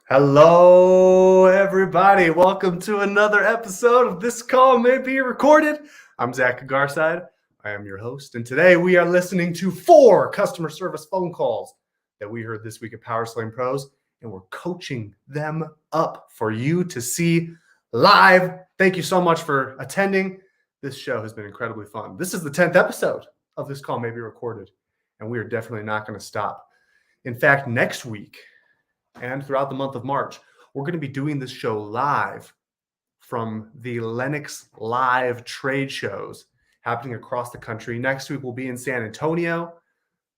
Hello, everybody. Welcome to another episode of This Call May Be Recorded. I'm Zach Garside. I am your host, and today we are listening to 4 customer service phone calls that we heard this week at Power Slaying Pros, and we're coaching them up for you to see live. Thank you so much for attending. This show has been incredibly fun. This is the 10th episode of This Call May Be Recorded, and we are definitely not going to stop. In fact, next week, and throughout the month of March, we're going to be doing this show live from the Lennox Live trade shows happening across the country. Next week, we'll be in San Antonio.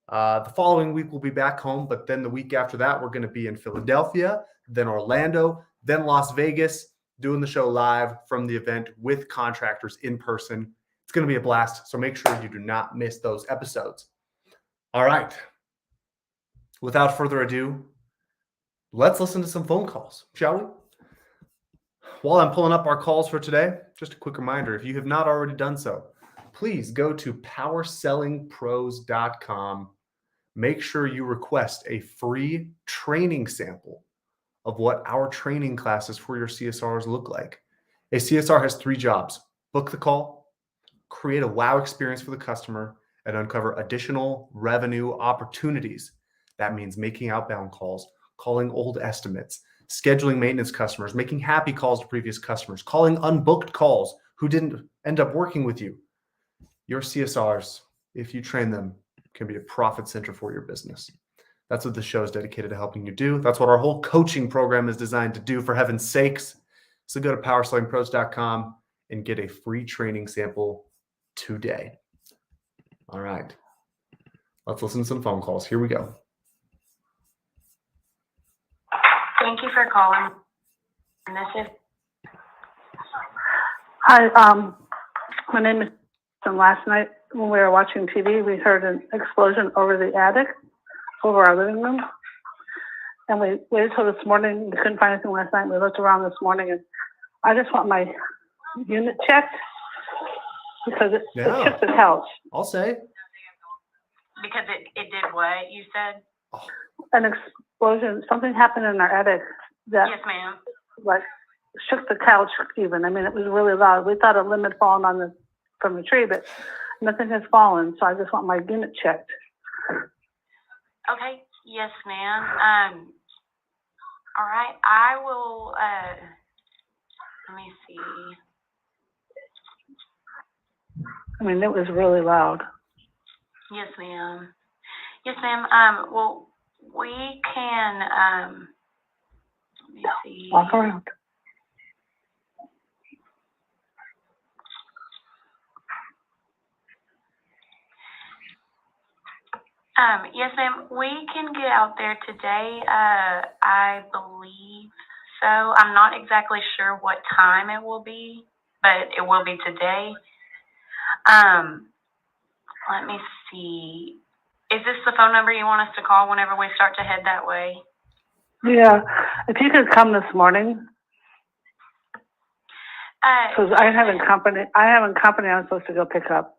The following week, we'll be back home. But then the week after that, we're going to be in Philadelphia, then Orlando, then Las Vegas, doing the show live from the event with contractors in person. It's going to be a blast. So make sure you do not miss those episodes. All right. Without further ado, let's listen to some phone calls, shall we? While I'm pulling up our calls for today, just a quick reminder, if you have not already done so, please go to powersellingpros.com. Make sure you request a free training sample of what our training classes for your CSRs look like. A CSR has 3 jobs: book the call, create a wow experience for the customer, and uncover additional revenue opportunities. That means making outbound calls, calling old estimates, scheduling maintenance customers, making happy calls to previous customers, calling unbooked calls who didn't end up working with you. Your CSRs, if you train them, can be a profit center for your business. That's what the show is dedicated to helping you do. That's what our whole coaching program is designed to do, for heaven's sakes. So go to powersellingpros.com and get a free training sample today. All right. Let's listen to some phone calls. Here we go. Thank you for calling. This is Hi, my name is. And last night when we were watching TV, we heard an explosion over the attic, over our living room, and we waited till this morning. We couldn't find anything last night. We looked around this morning, and I just want my unit checked because it shook the couch. I'll say. because it did what you said? An explosion. Something happened in our attic that Yes, ma'am. like shook the couch even. I mean, it was really loud. We thought a limb had fallen from the tree, but nothing has fallen. So I just want my unit checked. Okay. Yes, ma'am. All right. I will. Let me see. I mean, it was really loud. Yes, ma'am. Yes, ma'am. Well, we can. Let me see. Walk around. Yes, ma'am. We can get out there today. I believe so. I'm not exactly sure what time it will be, but it will be today. Let me see. Is this the phone number you want us to call whenever we start to head that way? Yeah, if you could come this morning, because I haven't company I'm supposed to go pick up.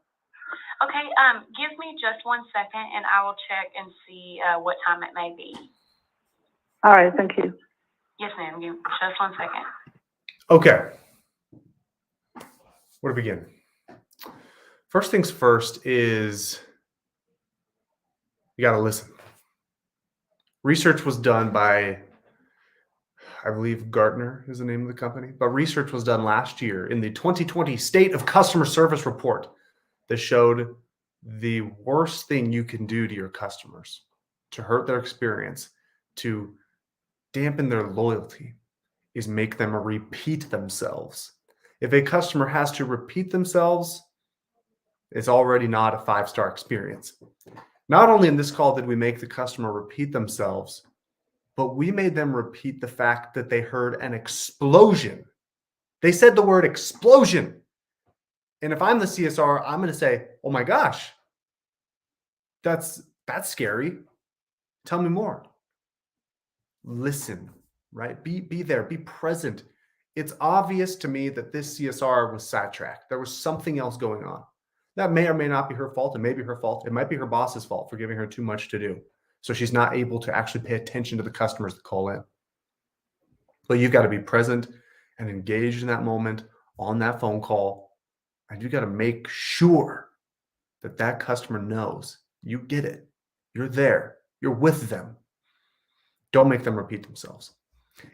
Okay. Give me just 1 second, and I will check and see what time it may be. All right, thank you. Yes, ma'am. Give just 1 second. Okay. Where to begin? First things first is you got to listen. Research was done by, I believe Gartner is the name of the company, but research was done last year in the 2020 State of Customer Service Report that showed the worst thing you can do to your customers to hurt their experience, to dampen their loyalty, is make them repeat themselves. If a customer has to repeat themselves, it's already not a 5-star experience. Not only in this call did we make the customer repeat themselves, but we made them repeat the fact that they heard an explosion. They said the word explosion. And if I'm the CSR, I'm going to say, oh my gosh, that's scary. Tell me more. Listen, right? Be there, be present. It's obvious to me that this CSR was sidetracked. There was something else going on. That may or may not be her fault. It may be her fault. It might be her boss's fault for giving her too much to do. So she's not able to actually pay attention to the customers that call in. But you've got to be present and engaged in that moment on that phone call. And you got to make sure that that customer knows you get it. You're there. You're with them. Don't make them repeat themselves.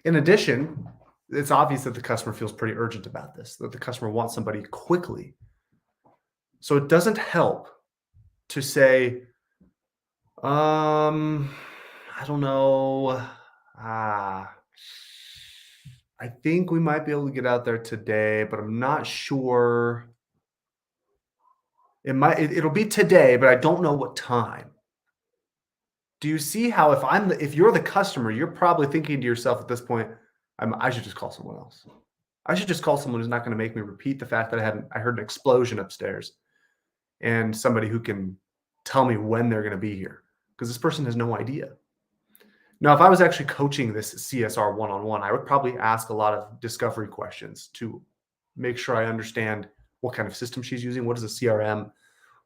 In addition, it's obvious that the customer feels pretty urgent about this, that the customer wants somebody quickly. So it doesn't help to say, I don't know. I think we might be able to get out there today, but I'm not sure. It'll be today, but I don't know what time. Do you see how if you're the customer, you're probably thinking to yourself at this point, I should just call someone else. I should just call someone who's not going to make me repeat the fact that I heard an explosion upstairs, and somebody who can tell me when they're going to be here, because this person has no idea. Now, if I was actually coaching this CSR one-on-one, I would probably ask a lot of discovery questions to make sure I understand what kind of system she's using. What is a CRM?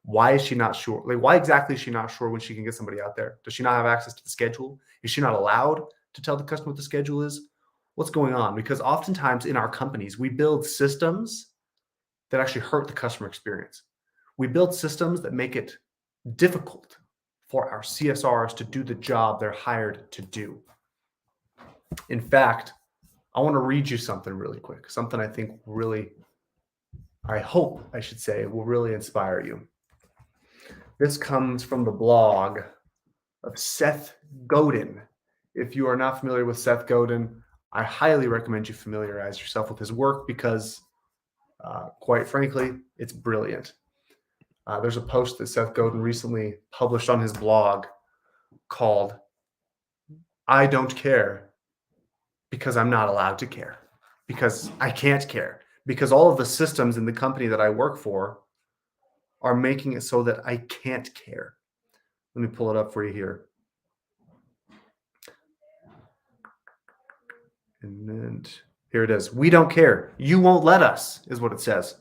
Why is she not sure? Like, why exactly is she not sure when she can get somebody out there? Does she not have access to the schedule? Is she not allowed to tell the customer what the schedule is? What's going on? Because oftentimes in our companies, we build systems that actually hurt the customer experience. We build systems that make it difficult for our CSRs to do the job they're hired to do. In fact, I want to read you something really quick, something I think I hope I should say, will really inspire you. This comes from the blog of Seth Godin. If you are not familiar with Seth Godin, I highly recommend you familiarize yourself with his work because, quite frankly, it's brilliant. There's a post that Seth Godin recently published on his blog called "I Don't Care Because I'm Not Allowed to Care, because I can't care, because all of the systems in the company that I work for are making it so that I can't care." Let me pull it up for you here. And then here it is. "We don't care. You won't let us," is what it says.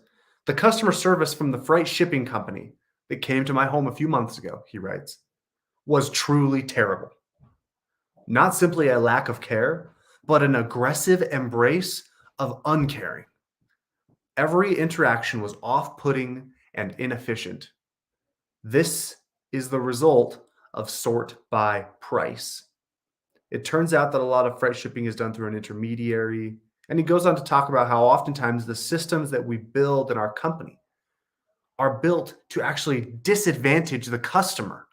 "The customer service from the freight shipping company that came to my home a few months ago," he writes, "was truly terrible. Not simply a lack of care, but an aggressive embrace of uncaring. Every interaction was off-putting and inefficient. This is the result of sort by price. It turns out that a lot of freight shipping is done through an intermediary." And he goes on to talk about how oftentimes the systems that we build in our company are built to actually disadvantage the customer.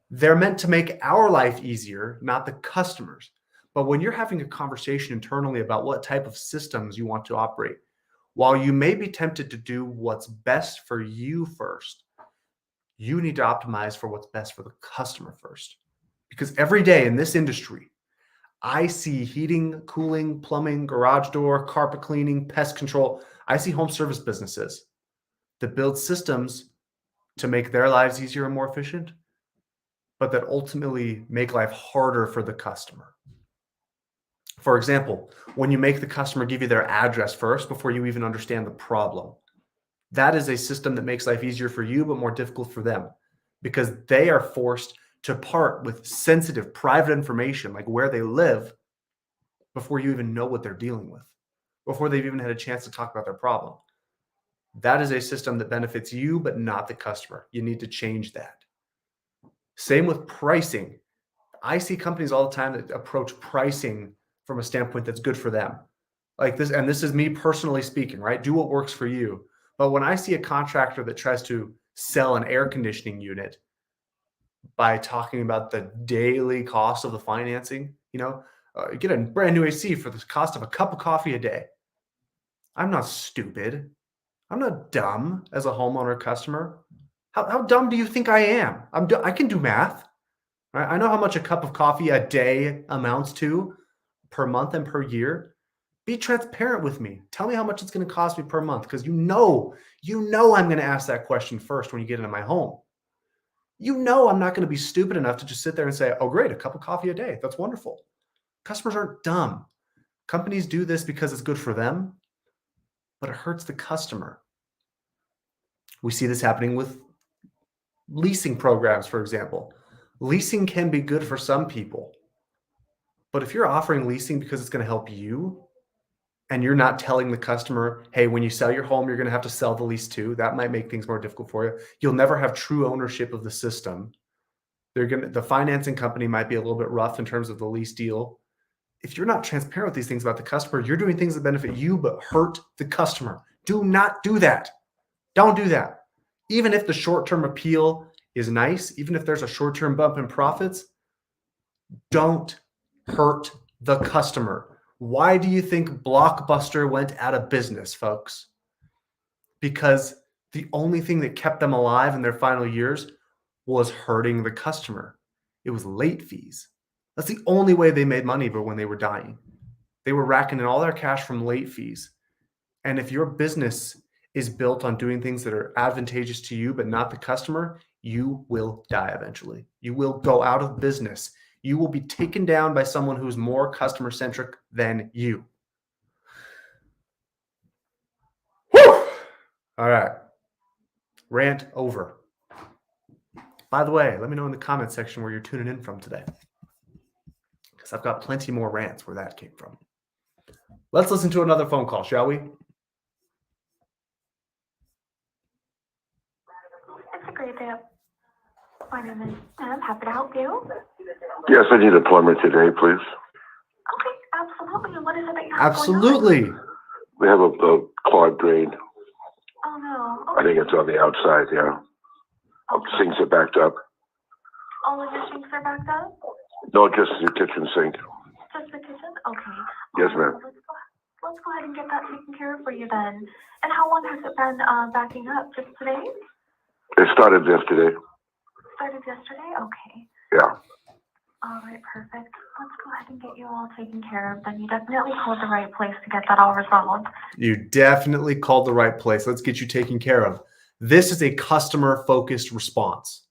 They're meant to make our life easier, not the customer's. But when you're having a conversation internally about what type of systems you want to operate, while you may be tempted to do what's best for you first, you need to optimize for what's best for the customer first. Because every day in this industry, I see heating, cooling, plumbing, garage door, carpet cleaning, pest control. I see home service businesses that build systems to make their lives easier and more efficient, but that ultimately make life harder for the customer. For example, when you make the customer give you their address first before you even understand the problem, that is a system that makes life easier for you, but more difficult for them, because they are forced to part with sensitive private information like where they live before you even know what they're dealing with, before they've even had a chance to talk about their problem. That is a system that benefits you, but not the customer. You need to change that. Same with pricing. I see companies all the time that approach pricing from a standpoint that's good for them. Like this, and this is me personally speaking, right? Do what works for you. But when I see a contractor that tries to sell an air conditioning unit by talking about the daily cost of the financing, you get a brand new AC for the cost of a cup of coffee a day. I'm not stupid. I'm not dumb as a homeowner customer. How dumb do you think I am? I can do math. Right? I know how much a cup of coffee a day amounts to per month and per year. Be transparent with me. Tell me how much it's going to cost me per month, because you know I'm going to ask that question first when you get into my home. You know I'm not going to be stupid enough to just sit there and say, "Oh, great, a cup of coffee a day. That's wonderful." Customers aren't dumb. Companies do this because it's good for them, but it hurts the customer. We see this happening with leasing programs, for example. Leasing can be good for some people, But if you're offering leasing because it's going to help you, and you're not telling the customer, hey, when you sell your home, you're going to have to sell the lease too, that might make things more difficult for you. You'll never have true ownership of the system. The financing company might be a little bit rough in terms of the lease deal. If you're not transparent with these things about the customer, you're doing things that benefit you but hurt the customer. Do not do that. Don't do that. Even if the short-term appeal is nice, even if there's a short-term bump in profits, don't hurt the customer. Why do you think Blockbuster went out of business, folks? Because the only thing that kept them alive in their final years was hurting the customer. It was late fees. That's the only way they made money, but when they were dying. They were racking in all their cash from late fees. And if your business is built on doing things that are advantageous to you, but not the customer, you will die eventually. You will go out of business. You will be taken down by someone who's more customer-centric than you. Whew! All right. Rant over. By the way, let me know in the comment section where you're tuning in from today, because I've got plenty more rants where that came from. Let's listen to another phone call, shall we? It's a great day. My name is Em. Happy to help you. Yes, I need a plumber today, please. Okay, absolutely. What is it that you have Absolutely. going on? We have a clogged drain. Oh, no. I think it's on the outside, yeah. Okay. Sinks are backed up. All of your sinks are backed up? No, just the kitchen sink. Just the kitchen? Okay. Yes, ma'am. Let's go ahead and get that taken care of for you then. And how long has it been backing up? Just today? It started yesterday. Started yesterday? Okay. Yeah. All right, perfect. Let's go ahead and get you all taken care of. Then you definitely called the right place to get that all resolved. You definitely called the right place. Let's get you taken care of. This is a customer-focused response.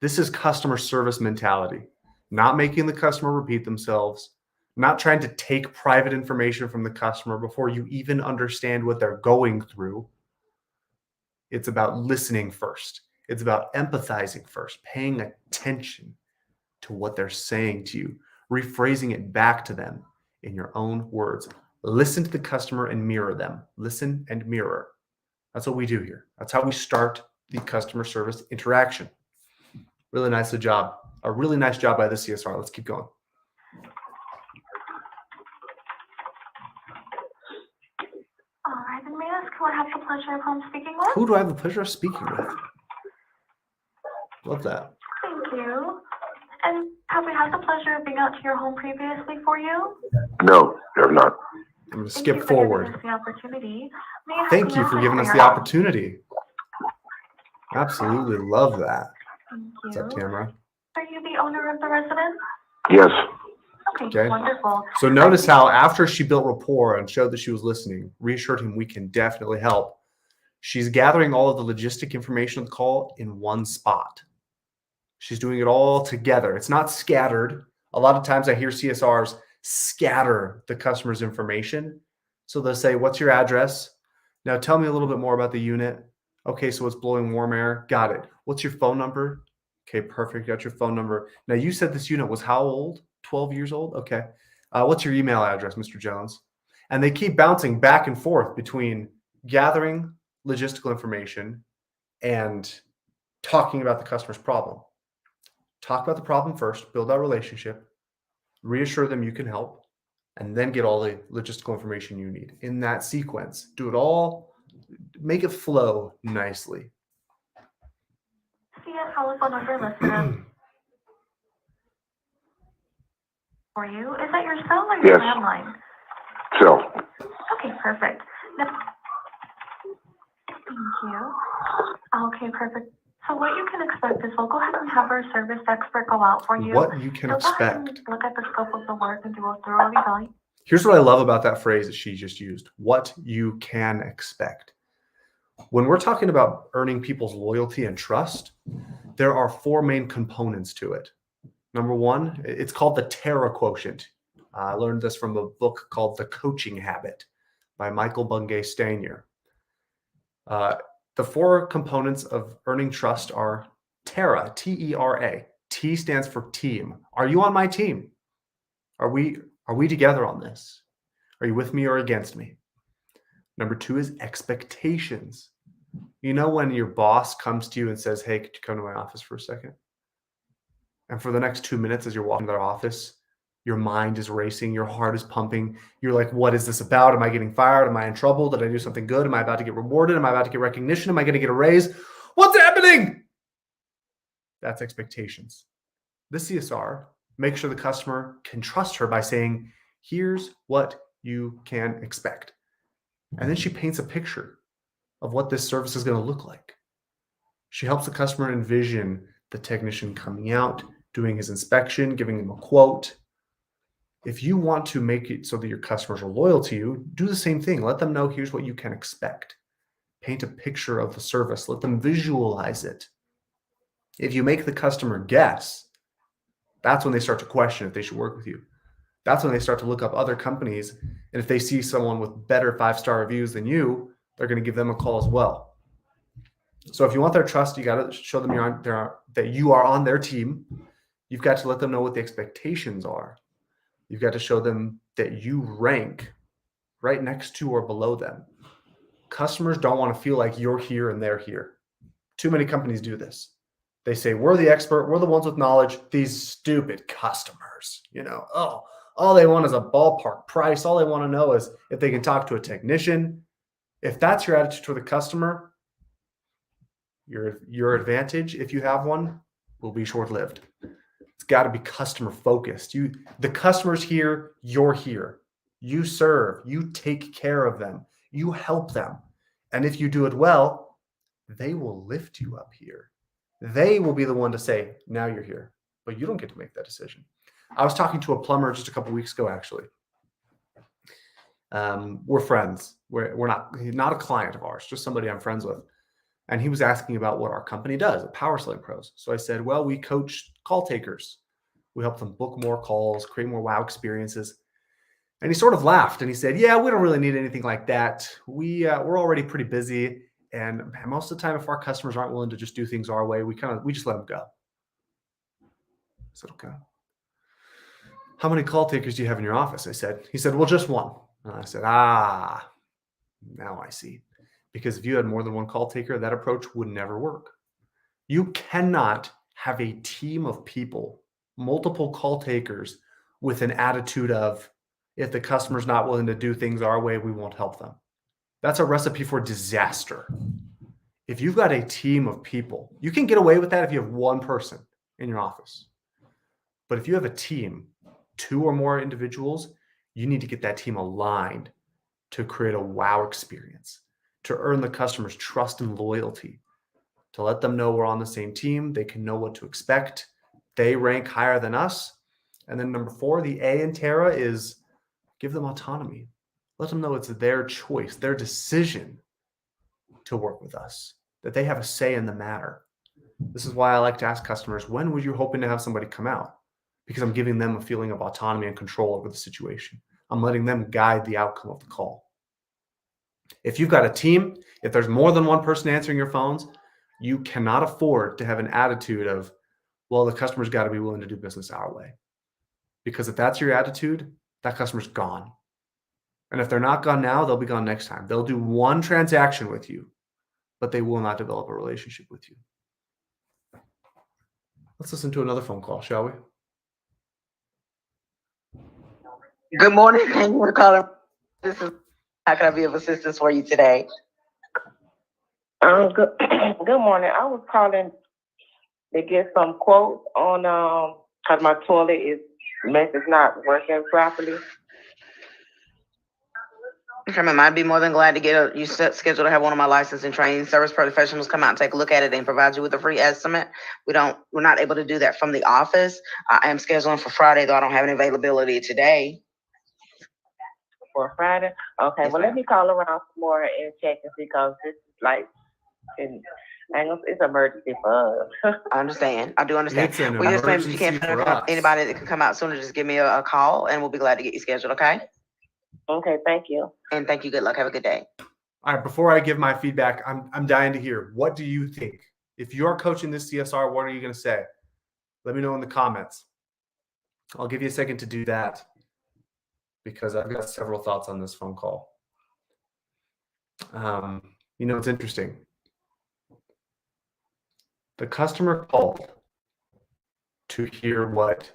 This is customer service mentality. Not making the customer repeat themselves, not trying to take private information from the customer before you even understand what they're going through. It's about listening first. It's about empathizing first, paying attention to what they're saying to you, rephrasing it back to them in your own words. Listen to the customer and mirror them. Listen and mirror. That's what we do here. That's how we start the customer service interaction. Really nice job. A really nice job by the CSR. Let's keep going. All right, then may I ask who I have the pleasure of speaking with? Who do I have the pleasure of speaking with? Love that. Thank you. And have we had the pleasure of being out to your home previously for you? No, you have not. I'm going to Thank you skip for giving forward. us the opportunity. May I have Thank the you for address giving us your the home? opportunity. Absolutely love that. Thank What's up, you. Tamara? Are you the owner of the residence? Yes. Okay. Wonderful. So notice how after she built rapport and showed that she was listening, reassured him we can definitely help, she's gathering all of the logistic information of the call in one spot. She's doing it all together. It's not scattered. A lot of times I hear CSRs scatter the customer's information. So they'll say, what's your address? Now tell me a little bit more about the unit. Okay, so it's blowing warm air. Got it. What's your phone number? Okay, perfect. Got your phone number. Now you said this unit was how old? 12 years old? Okay. What's your email address, Mr. Jones? And they keep bouncing back and forth between gathering logistical information and talking about the customer's problem. Talk about the problem first, build that relationship, reassure them you can help, and then get all the logistical information you need in that sequence. Do it all, make it flow nicely. See a telephone number listed for you. Is that your cell or your Yes. landline? So, Okay, perfect. Now, thank you. Okay, perfect. So what you can expect is we'll go ahead and have our service expert go out for you. What you can They'll go ahead expect. and look at the scope of the work and do a thorough evaluation. Here's what I love about that phrase that she just used. What you can expect. When we're talking about earning people's loyalty and trust, there are four main components to it. Number one, it's called the Terror Quotient. I learned this from a book called The Coaching Habit by Michael Bungay Stanier. The four components of earning trust are Terra, T-E-R-A. T stands for team. Are you on my team? Are we together on this? Are you with me or against me? Number 2 is expectations. You know when your boss comes to you and says, hey, could you come to my office for a second? And for the next 2 minutes as you're walking to their office, your mind is racing, your heart is pumping. You're like, what is this about? Am I getting fired? Am I in trouble? Did I do something good? Am I about to get rewarded? Am I about to get recognition? Am I going to get a raise? What's happening? That's expectations. The CSR makes sure the customer can trust her by saying, here's what you can expect. And then she paints a picture of what this service is going to look like. She helps the customer envision the technician coming out, doing his inspection, giving him a quote. If you want to make it so that your customers are loyal to you, do the same thing. Let them know here's what you can expect. Paint a picture of the service. Let them visualize it. If you make the customer guess, that's when they start to question if they should work with you. That's when they start to look up other companies. And if they see someone with better 5-star reviews than you, they're going to give them a call as well. So if you want their trust, you got to show them that you are on their team. You've got to let them know what the expectations are. You've got to show them that you rank right next to or below them. Customers don't want to feel like you're here and they're here. Too many companies do this. They say, we're the expert. We're the ones with knowledge. These stupid customers, all they want is a ballpark price. All they want to know is if they can talk to a technician. If that's your attitude toward the customer, your advantage, if you have one, will be short-lived. It's got to be customer focused. The customer's here, you're here. You serve, you take care of them, you help them. And if you do it well, they will lift you up here. They will be the one to say, now you're here, but you don't get to make that decision. I was talking to a plumber just a couple weeks ago, actually. We're friends. He's not a client of ours, just somebody I'm friends with. And he was asking about what our company does at Power Selling Pros. So I said, well, we coach call takers. We help them book more calls, create more wow experiences. And he sort of laughed and he said, yeah, we don't really need anything like that. We're already pretty busy. And most of the time, if our customers aren't willing to just do things our way, we just let them go. I said, okay. How many call takers do you have in your office? He said, well, just one. And I said, now I see. Because if you had more than one call taker, that approach would never work. You cannot have a team of people, multiple call takers, with an attitude of, if the customer's not willing to do things our way, we won't help them. That's a recipe for disaster. If you've got a team of people, you can get away with that if you have one person in your office. But if you have a team, 2 or more individuals, you need to get that team aligned to create a wow experience, to earn the customer's trust and loyalty, to let them know we're on the same team. They can know what to expect. They rank higher than us. And then number 4, the A in Terra is give them autonomy. Let them know it's their choice, their decision to work with us, that they have a say in the matter. This is why I like to ask customers, when were you hoping to have somebody come out? Because I'm giving them a feeling of autonomy and control over the situation. I'm letting them guide the outcome of the call. If you've got a team, if there's more than one person answering your phones, you cannot afford to have an attitude of, well, the customer's got to be willing to do business our way. Because if that's your attitude, that customer's gone. And if they're not gone now, they'll be gone next time. They'll do one transaction with you, but they will not develop a relationship with you. Let's listen to another phone call, shall we? Good morning. Thank you for calling. This is how can I be of assistance for you today? Good, good morning. I was calling to get some quotes on because my toilet is not working properly. Okay, ma'am, I'd be more than glad to get you scheduled to have one of my licensed and trained service professionals come out and take a look at it and provide you with a free estimate. We're not able to do that from the office. I am scheduling for Friday, though I don't have any availability today. For Friday? Okay, Yes, well, ma'am. let me call around some more and check and see because this is like, it's emergency for us. I understand. I do understand. It's an Well, yes, ma'am, if you can't emergency find for us. anybody that can come out sooner, just give me a call and we'll be glad to get you scheduled, okay? Okay, thank you. And thank you. Good luck. Have a good day. All right, before I give my feedback, I'm dying to hear. What do you think? If you're coaching this CSR, what are you going to say? Let me know in the comments. I'll give you a second to do that because I've got several thoughts on this phone call. It's interesting. The customer called to hear what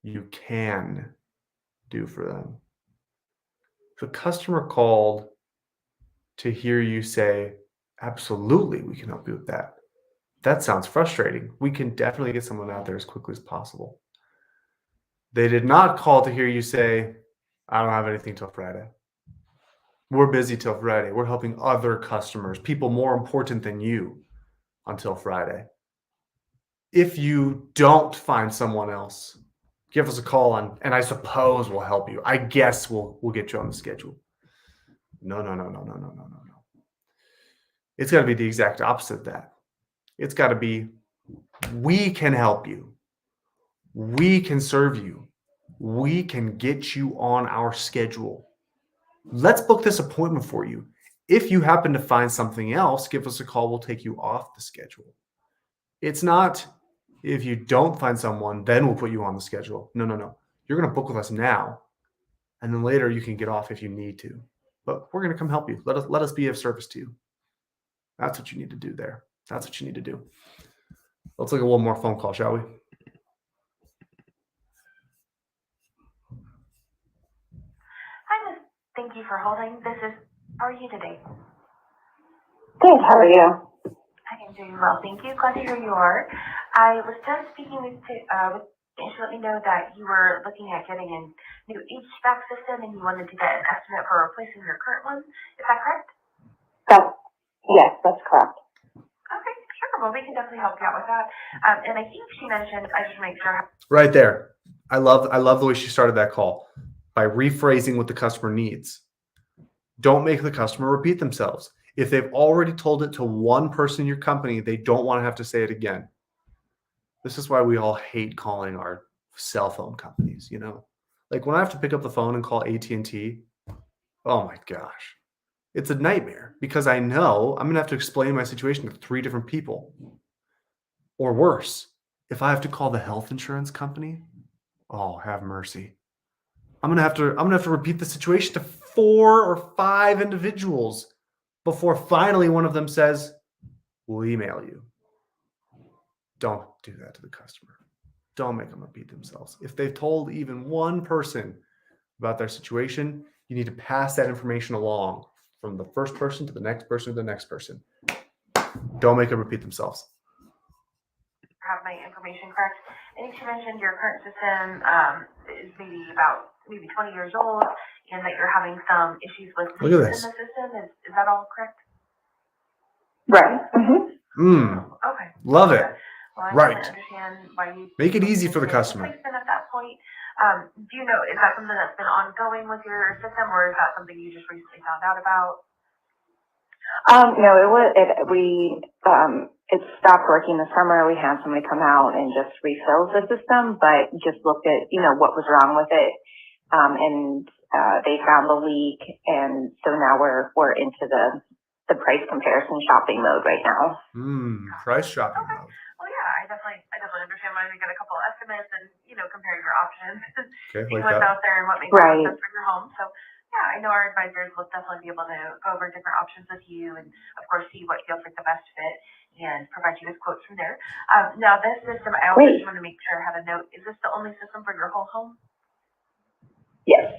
you can do for them. The customer called to hear you say, absolutely, we can help you with that. That sounds frustrating. We can definitely get someone out there as quickly as possible. They did not call to hear you say, I don't have anything till Friday. We're busy till Friday. We're helping other customers, people more important than you, until Friday. If you don't find someone else, give us a call and I suppose we'll help you. I guess we'll get you on the schedule. No. It's got to be the exact opposite of that. It's got to be, we can help you. We can serve you. We can get you on our schedule. Let's book this appointment for you. If you happen to find something else, give us a call. We'll take you off the schedule. It's not, if you don't find someone, then we'll put you on the schedule. No. You're going to book with us now. And then later you can get off if you need to. But we're going to come help you. Let us be of service to you. That's what you need to do there. That's what you need to do. Let's look at one more phone call, shall we? Hi, Miss. Thank you for holding. How are you today? Good, how are you? I am doing well, thank you. Glad to hear you are. I was just speaking with she let me know that you were looking at getting a new HVAC system and you wanted to get an estimate for replacing your current one. Is that correct? Yes, that's correct. Okay, sure. Well, we can definitely help you out with that. And I think she mentioned, I just make sure. Right there. I love the way she started that call by rephrasing what the customer needs. Don't make the customer repeat themselves. If they've already told it to one person in your company, they don't want to have to say it again. This is why we all hate calling our cell phone companies, Like when I have to pick up the phone and call AT&T, oh my gosh. It's a nightmare because I know I'm going to have to explain my situation to 3 different people. Or worse, if I have to call the health insurance company, oh, have mercy. I'm going to have to repeat the situation to 4 or 5 individuals before finally one of them says, we'll email you. Don't do that to the customer. Don't make them repeat themselves. If they've told even one person about their situation, you need to pass that information along from the first person to the next person to the next person. Don't make them repeat themselves. Have my information correct. I think she mentioned your current system is maybe 20 years old and that you're having some issues with Look at leaks this. in the system. Is that all correct? Right. Mm-hmm. Okay. Love it. Well, I Right. definitely understand why you Make it easy for the customer. Replacement at that point. Do you know, is that something that's been ongoing with your system, or is that something you just recently found out about? No, it stopped working this summer. We had somebody come out and just refill the system, but just looked at, what was wrong with it. And they found the leak. And so now we're into the price comparison shopping mode right now. Price shopping mode. Well, yeah, I definitely understand why we get a couple of estimates and, compare your options. Okay, See like what's that. out there and what makes Right. sense for your home. So, yeah, I know our advisors will definitely be able to go over different options with you and, of course, see what feels like the best fit and provide you with quotes from there. Now, this system, I always just want to make sure I have a note. Is this the only system for your whole home? Yes.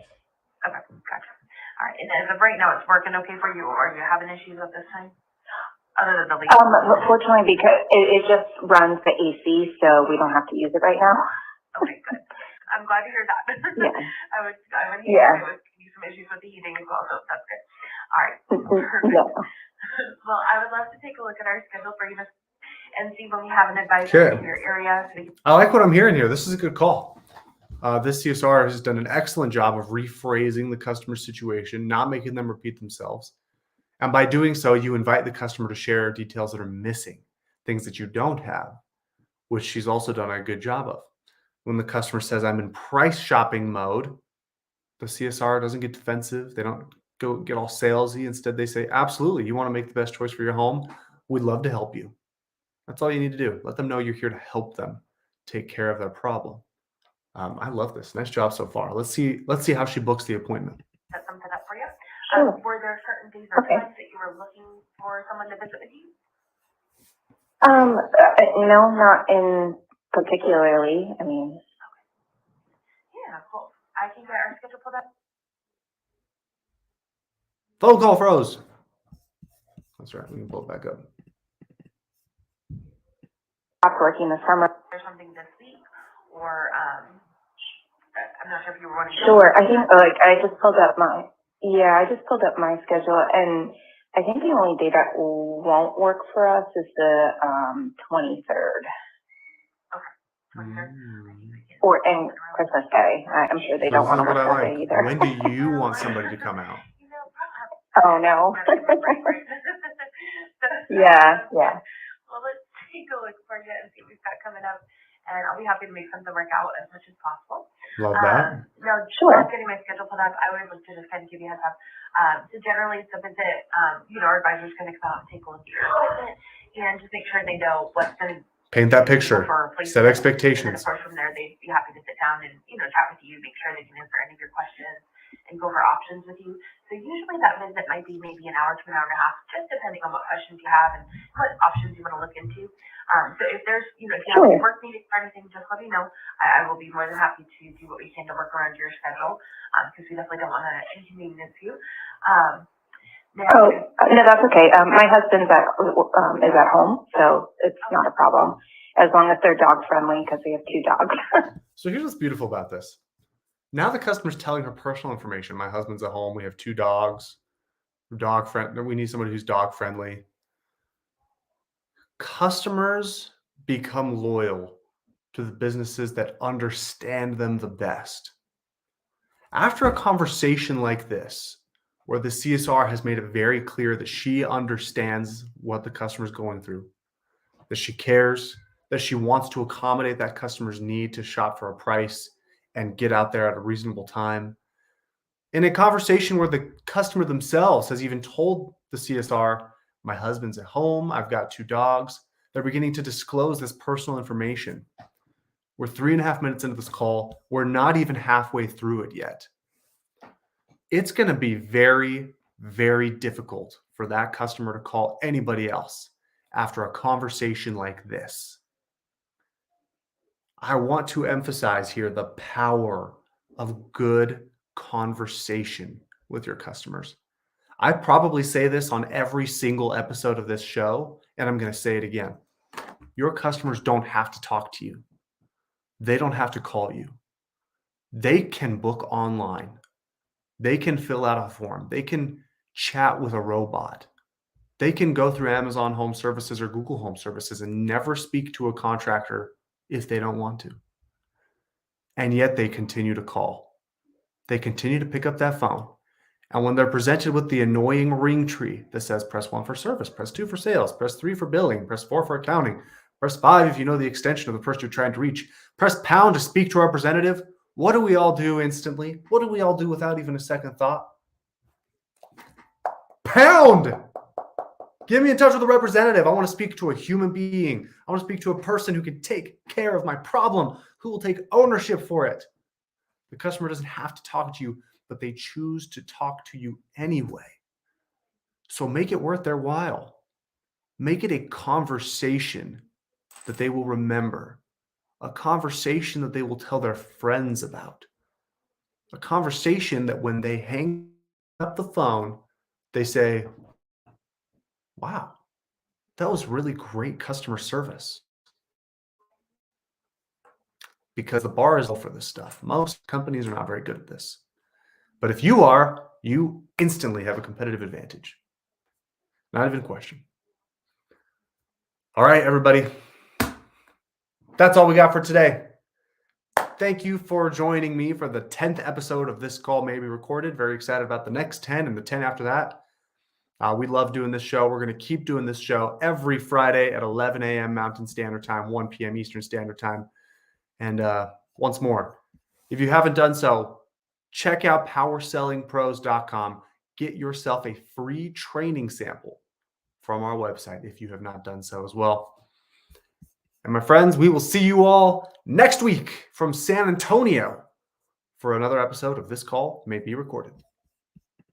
Okay, gotcha. All right, and as of right now, it's working okay for you, or are you having issues at this time? Other than the leak? Fortunately, because it just runs the AC, so we don't have to use it right now. Okay, good. I'm glad to hear that. Yeah. I would hear Yeah. there was some issues with the heating as well, so that's good. All right. Yeah. Well, I would love to take a look at our schedule for you and see when we have an advisor Okay. in your area. I like what I'm hearing here. This is a good call. This CSR has done an excellent job of rephrasing the customer situation, not making them repeat themselves. And by doing so, you invite the customer to share details that are missing, things that you don't have, which she's also done a good job of. When the customer says, I'm in price shopping mode, the CSR doesn't get defensive. They don't go get all salesy. Instead, they say, absolutely, you want to make the best choice for your home? We'd love to help you. That's all you need to do. Let them know you're here to help them take care of their problem. I love this. Nice job so far. Let's see how she books the appointment. Set something up for you. Sure. Were there certain days or Okay. times that you were looking for someone to visit with you? No, not in particularly. I mean, Yeah, cool. I can get our schedule pulled up. Phone call froze. That's right. We can pull it back up. stopped working this summer. Or something this week, or I'm not sure if you were wanting to. Sure. I think I just pulled up my schedule, and I think the only day that won't work for us is the 23rd. Or and Christmas Day. I'm sure they don't want to work that day either. When do you want somebody to come out? Oh no. Yeah. Well, let's take a look for you and see what we've got coming up, and I'll be happy to make something work out as much as possible. Love that. Now, Sure. just getting my schedule pulled up, I always like to just kind of give you a heads up. So generally, it's a visit, our advisor's going to come out and take a look at your equipment and just make sure they know what's going to Paint that picture. Set And expectations. then, of course, from there, they'd be happy to sit down and, chat with you, make sure they can answer any of your questions and go over options with you. So usually that visit might be maybe an hour to an hour and a half, just depending on what questions you have and what options you want to look into. So if there's, if you have any work meetings or anything, just let me know. I will be more than happy to do what we can to work around your schedule, because we definitely don't want to inconvenience you. No, that's okay. My husband's is at home, so it's not a problem as long as they're dog friendly because we have 2 dogs. So here's what's beautiful about this. Now the customer's telling her personal information. My husband's at home. We have 2 dogs. We need somebody who's dog friendly. Customers become loyal to the businesses that understand them the best. After a conversation like this, where the CSR has made it very clear that she understands what the customer is going through, that she cares, that she wants to accommodate that customer's need to shop for a price and get out there at a reasonable time. In a conversation where the customer themselves has even told the CSR, my husband's at home, I've got 2 dogs, they're beginning to disclose this personal information. We're 3.5 minutes into this call. We're not even halfway through it yet. It's going to be very, very difficult for that customer to call anybody else after a conversation like this. I want to emphasize here the power of good conversation with your customers. I probably say this on every single episode of this show, and I'm going to say it again. Your customers don't have to talk to you. They don't have to call you. They can book online. They can fill out a form. They can chat with a robot. They can go through Amazon Home Services or Google Home Services and never speak to a contractor if they don't want to. And yet they continue to call. They continue to pick up that phone. And when they're presented with the annoying ring tree that says press 1 for service, press 2 for sales, press 3 for billing, press 4 for accounting, press 5 if you know the extension of the person you're trying to reach, press pound to speak to our representative, what do we all do instantly? What do we all do without even a second thought? Pound! Get me in touch with a representative. I want to speak to a human being. I want to speak to a person who can take care of my problem, who will take ownership for it. The customer doesn't have to talk to you, but they choose to talk to you anyway. So make it worth their while. Make it a conversation that they will remember, a conversation that they will tell their friends about, a conversation that when they hang up the phone, they say, wow, that was really great customer service. Because the bar is low for this stuff. Most companies are not very good at this. But if you are, you instantly have a competitive advantage. Not even a question. All right, everybody. That's all we got for today. Thank you for joining me for the 10th episode of This Call May Be Recorded. Very excited about the next 10 and the 10 after that. We love doing this show. We're going to keep doing this show every Friday at 11 a.m. Mountain Standard Time, 1 p.m. Eastern Standard Time. And once more, if you haven't done so, check out powersellingpros.com. Get yourself a free training sample from our website if you have not done so as well. And my friends, we will see you all next week from San Antonio for another episode of This Call May Be Recorded.